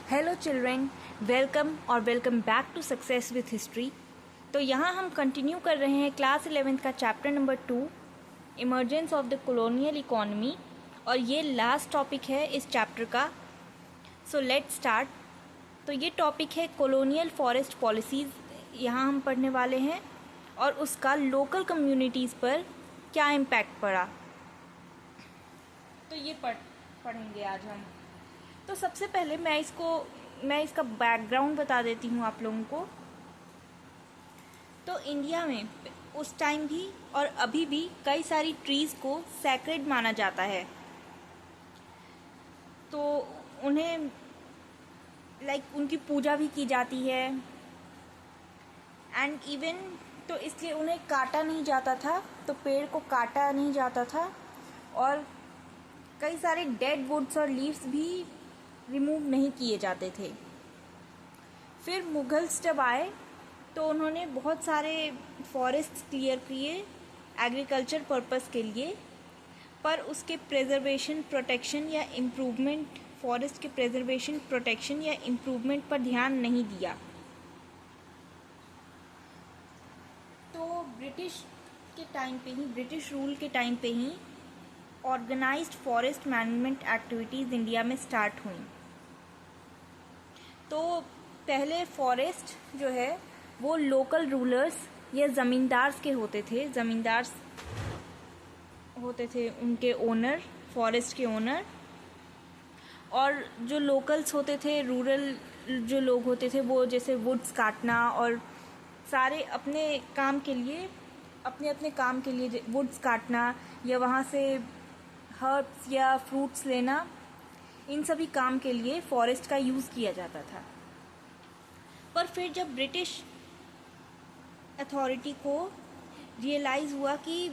Hello children, welcome और welcome back to success with history. तो यहाँ हम कंटिन्यू कर रहे हैं क्लास 11th का chapter number 2, emergence of the colonial economy, और ये लास्ट टॉपिक है इस चैप्टर का। So let's start. तो ये टॉपिक है कॉलोनियल फॉरेस्ट पॉलिसीज़, यहाँ हम पढ़ने वाले हैं और उसका लोकल कम्युनिटीज़ पर क्या इम्पैक्ट पड़ा, तो ये पढ़ेंगे आज हम। तो सबसे पहले मैं इसका बैकग्राउंड बता देती हूँ आप लोगों को। तो इंडिया में उस टाइम भी और अभी भी कई सारी ट्रीज़ को सैक्रेड माना जाता है, तो उन्हें उनकी पूजा भी की जाती है एंड इवन तो इसलिए उन्हें काटा नहीं जाता था, तो पेड़ को काटा नहीं जाता था और कई सारे डेड वुड्स और लीव्स भी रिमूव नहीं किए जाते थे। फिर मुगल्स जब आए तो उन्होंने बहुत सारे फॉरेस्ट क्लियर किए एग्रीकल्चर पर्पस के लिए, पर उसके प्रेजर्वेशन प्रोटेक्शन या इम्प्रूवमेंट, फॉरेस्ट के प्रेजर्वेशन प्रोटेक्शन या इम्प्रूवमेंट पर ध्यान नहीं दिया। तो ब्रिटिश रूल के टाइम पे ही organised forest management activities India में स्टार्ट हुई। तो पहले फॉरेस्ट जो है वो लोकल रूलर्स या ज़मींदार्स के होते थे, उनके ओनर, फॉरेस्ट के ओनर, और जो लोकल्स होते थे, रूरल जो लोग होते थे, वो जैसे वुड्स काटना और सारे अपने अपने काम के लिए वुड्स काटना या वहाँ से हर्ब्स या फ्रूट्स लेना, इन सभी काम के लिए फॉरेस्ट का यूज़ किया जाता था। पर फिर जब ब्रिटिश अथॉरिटी को रियलाइज़ हुआ कि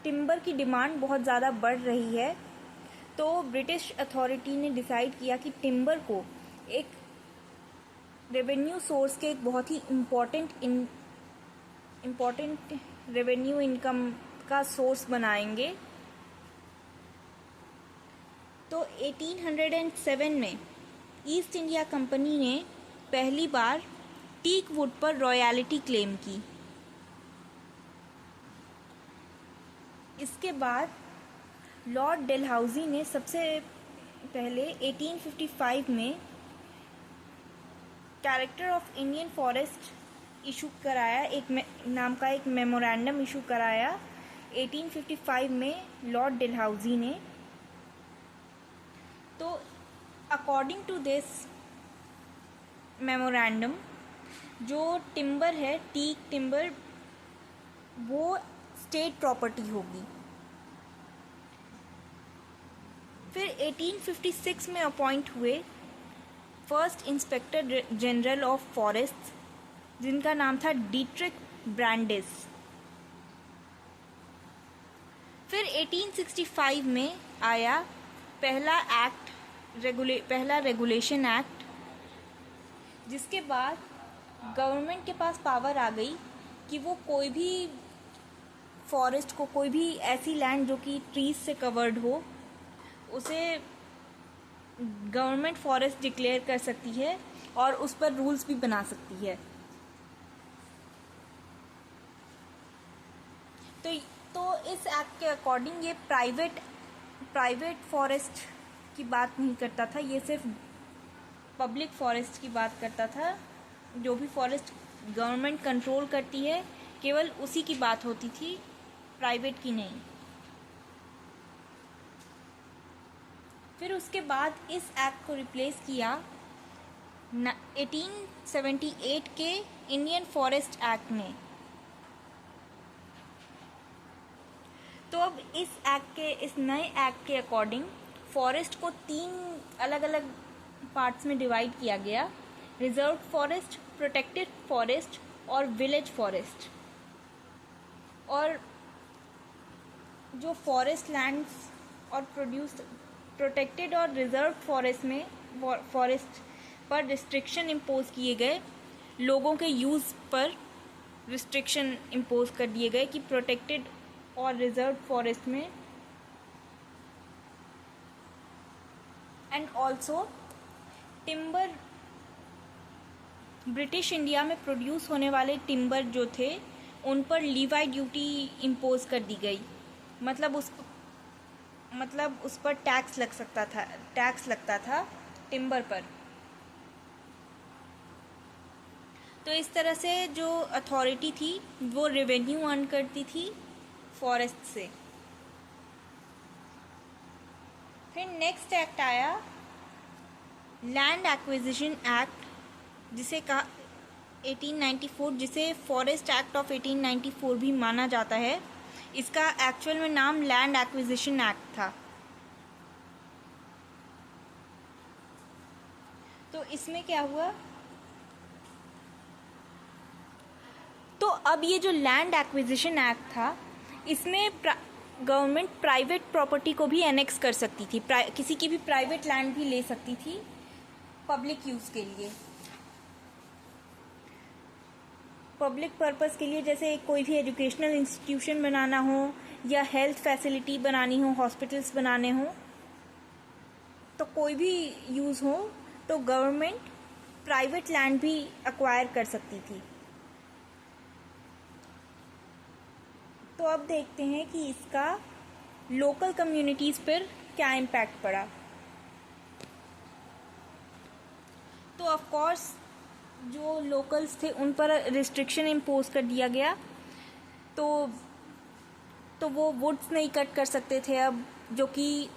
टिम्बर की डिमांड बहुत ज़्यादा बढ़ रही है, तो ब्रिटिश अथॉरिटी ने डिसाइड किया कि टिम्बर को एक रेवेन्यू सोर्स के एक बहुत ही इम्पोर्टेंट रेवेन्यू इनकम का सोर्स बनाएंगे। तो 1807 में ईस्ट इंडिया कंपनी ने पहली बार टीक वुड पर रॉयल्टी क्लेम की। इसके बाद लॉर्ड डेलहाउजी ने सबसे पहले 1855 में character of Indian forest issue कराया, नाम का एक मेमोरेंडम इशू कराया 1855 में लॉर्ड डेलहाउजी ने। तो अकॉर्डिंग टू दिस मेमोरेंडम, जो टिम्बर है, टीक टिम्बर, वो स्टेट प्रॉपर्टी होगी। फिर 1856 में अपॉइंट हुए first inspector general of forest, जिनका नाम था डिट्रिक ब्रांडिस। फिर 1865 में आया पहला रेगुलेशन एक्ट, जिसके बाद गवर्नमेंट के पास पावर आ गई कि वो कोई भी फॉरेस्ट को, कोई भी ऐसी लैंड जो कि ट्रीज से कवर्ड हो, उसे गवर्नमेंट फॉरेस्ट डिक्लेयर कर सकती है और उस पर रूल्स भी बना सकती है। तो इस एक्ट के अकॉर्डिंग ये प्राइवेट फॉरेस्ट की बात नहीं करता था, ये सिर्फ पब्लिक फॉरेस्ट की बात करता था। जो भी फॉरेस्ट गवर्नमेंट कंट्रोल करती है, केवल उसी की बात होती थी, प्राइवेट की नहीं। फिर उसके बाद इस एक्ट को रिप्लेस किया 1878 के इंडियन फॉरेस्ट एक्ट ने। तो अब इस नए एक्ट के अकॉर्डिंग फॉरेस्ट को 3 अलग अलग पार्ट्स में डिवाइड किया गया: रिजर्व फॉरेस्ट, प्रोटेक्टेड फॉरेस्ट और विलेज फॉरेस्ट। और जो फॉरेस्ट लैंड्स और प्रोटेक्टेड और रिजर्व फॉरेस्ट में फॉरेस्ट पर रिस्ट्रिक्शन इम्पोज किए गए, लोगों के यूज़ पर रिस्ट्रिक्शन इम्पोज कर दिए गए कि प्रोटेक्टेड और रिजर्व फॉरेस्ट में and also timber, British India में प्रोड्यूस होने वाले टिम्बर जो थे उन पर लीवाई ड्यूटी इम्पोज कर दी गई। मतलब उस पर टैक्स लगता था टिम्बर पर। तो इस तरह से जो अथॉरिटी थी वो रेवेन्यू अर्न करती थी फॉरेस्ट से। फिर नेक्स्ट एक्ट आया लैंड एक्विजिशन एक्ट, जिसे कहा 1894, जिसे फॉरेस्ट एक्ट ऑफ 1894 भी माना जाता है। इसका एक्चुअल में नाम लैंड एक्विजिशन एक्ट था। तो इसमें क्या हुआ, तो अब ये जो लैंड एक्विजिशन एक्ट था इसमें गवर्नमेंट प्राइवेट प्रॉपर्टी को भी एनेक्स कर सकती थी, किसी की भी प्राइवेट लैंड भी ले सकती थी पब्लिक यूज़ के लिए, पब्लिक पर्पस के लिए। जैसे कोई भी एजुकेशनल इंस्टीट्यूशन बनाना हो या हेल्थ फैसिलिटी बनानी हो, हॉस्पिटल्स बनाने हो, तो कोई भी यूज़ हो तो गवर्नमेंट प्राइवेट लैंड भी एक्वायर कर सकती थी। तो अब देखते हैं कि इसका लोकल कम्युनिटीज़ पर क्या इम्पैक्ट पड़ा। तो ऑफ कोर्स जो लोकल्स थे उन पर रिस्ट्रिक्शन इम्पोज कर दिया गया। तो वो वुड्स नहीं कट कर सकते थे अब, जो कि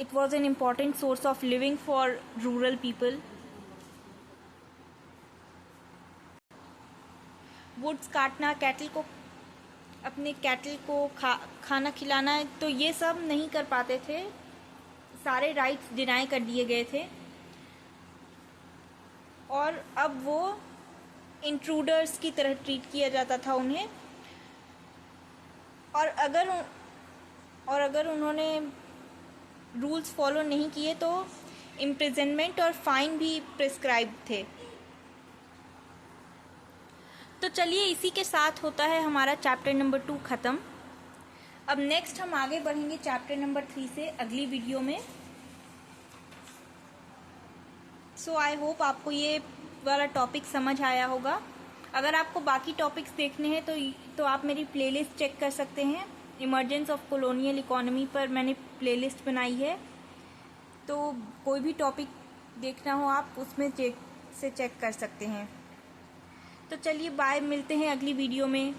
it was an important source of living for rural people. Woods काटना, अपने कैटल को खाना खिलाना, तो ये सब नहीं कर पाते थे, सारे राइट्स डिनाई कर दिए गए थे। और अब वो इंट्रूडर्स की तरह ट्रीट किया जाता था उन्हें। और अगर उन्होंने रूल्स फॉलो नहीं किए तो इम्प्रिजनमेंट और फाइन भी प्रिस्क्राइब थे। तो चलिए इसी के साथ होता है हमारा चैप्टर नंबर 2 ख़त्म। अब नेक्स्ट हम आगे बढ़ेंगे चैप्टर नंबर 3 से अगली वीडियो में। सो आई होप आपको ये वाला टॉपिक समझ आया होगा। अगर आपको बाकी टॉपिक्स देखने हैं तो आप मेरी प्लेलिस्ट चेक कर सकते हैं। इमर्जेंस ऑफ कॉलोनियल इकोनॉमी पर मैंने प्लेलिस्ट बनाई है, तो कोई भी टॉपिक देखना हो आप उसमें चेक कर सकते हैं। तो चलिए बाय, मिलते हैं अगली वीडियो में।